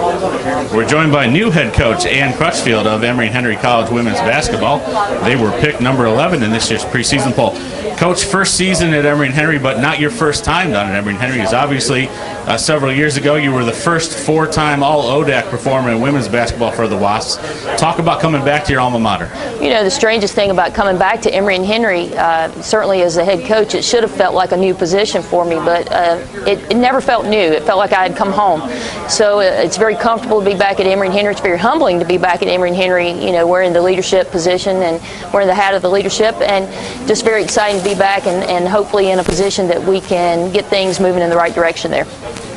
We're joined by new head coach Anne Crutchfield of Emory Henry College women's basketball. They were picked number 11 in this year's preseason poll. Coach, first season at Emory Henry, but not your first time down at Emory Henry. Is obviously several years ago you were the first four-time All-ODAC performer in women's basketball for the Wasps. Talk about coming back to your alma mater. You know, the strangest thing about coming back to Emory and Henry, certainly as the head coach, it should have felt like a new position for me, but it never felt new. It felt like I had come home. So it's very comfortable to be back at Emory and Henry. It's very humbling to be back at Emory and Henry, you know, wearing the leadership position and wearing the hat of the leadership, and just very exciting to be back and hopefully in a position that we can get things moving in the right direction there.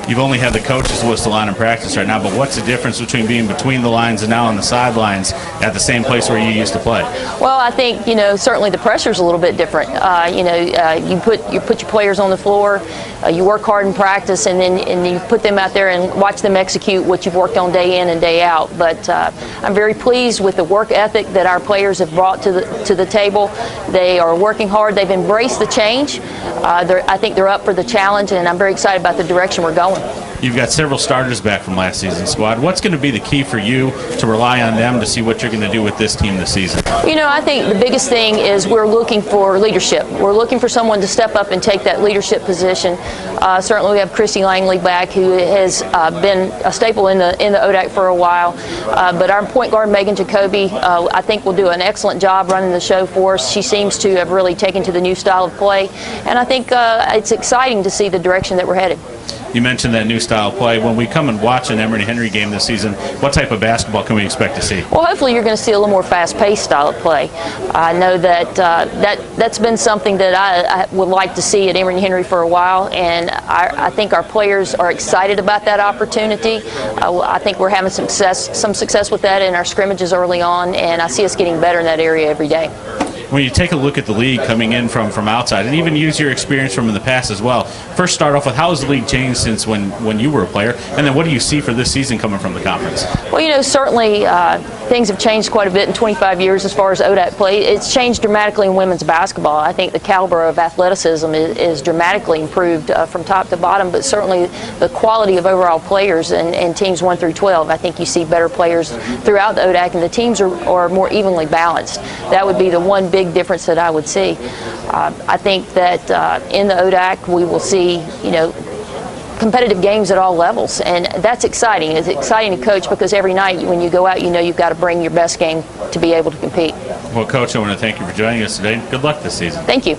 You've only had the coach's whistle on in practice right now, but what's the difference between being between the lines and now on the sidelines at the same place where you used to play? Well, I think, you know, certainly the pressure's a little bit different. You put your players on the floor, you work hard in practice, and then you put them out there and watch them execute what you've worked on day in and day out. But I'm very pleased with the work ethic that our players have brought to the table. They are working hard. They've embraced the change. I think they're up for the challenge, and I'm very excited about the direction we're going. You've got several starters back from last season's squad. What's going to be the key for you to rely on them to see what you're going to do with this team this season? You know, I think the biggest thing is we're looking for leadership. We're looking for someone to step up and take that leadership position. Certainly we have Christy Langley back, who has been a staple in the ODAC for a while. But our point guard, Megan Jacoby, I think will do an excellent job running the show for us. She seems to have really taken to the new style of play. And I think it's exciting to see the direction that we're headed. You mentioned that new style of play. When we come and watch an Emory Henry game this season, what type of basketball can we expect to see? Well, hopefully you're going to see a little more fast-paced style of play. I know that that's been something that I would like to see at Emory Henry for a while, and I think our players are excited about that opportunity. I think we're having some success with that in our scrimmages early on, and I see us getting better in that area every day. When you take a look at the league coming in from outside, and even use your experience from in the past as well, first start off with how has the league changed since when you were a player, and then what do you see for this season coming from the conference? Well, you know, certainly things have changed quite a bit in 25 years as far as ODAC play. It's changed dramatically in women's basketball. I think the caliber of athleticism is dramatically improved from top to bottom, but certainly the quality of overall players and teams 1 through 12. I think you see better players throughout the ODAC, and the teams are more evenly balanced. That would be the one big difference that I would see. I think that in the ODAC we will see, you know, competitive games at all levels, and that's exciting. It's exciting to coach because every night when you go out, you know you've got to bring your best game to be able to compete. Well, Coach, I want to thank you for joining us today. Good luck this season. Thank you.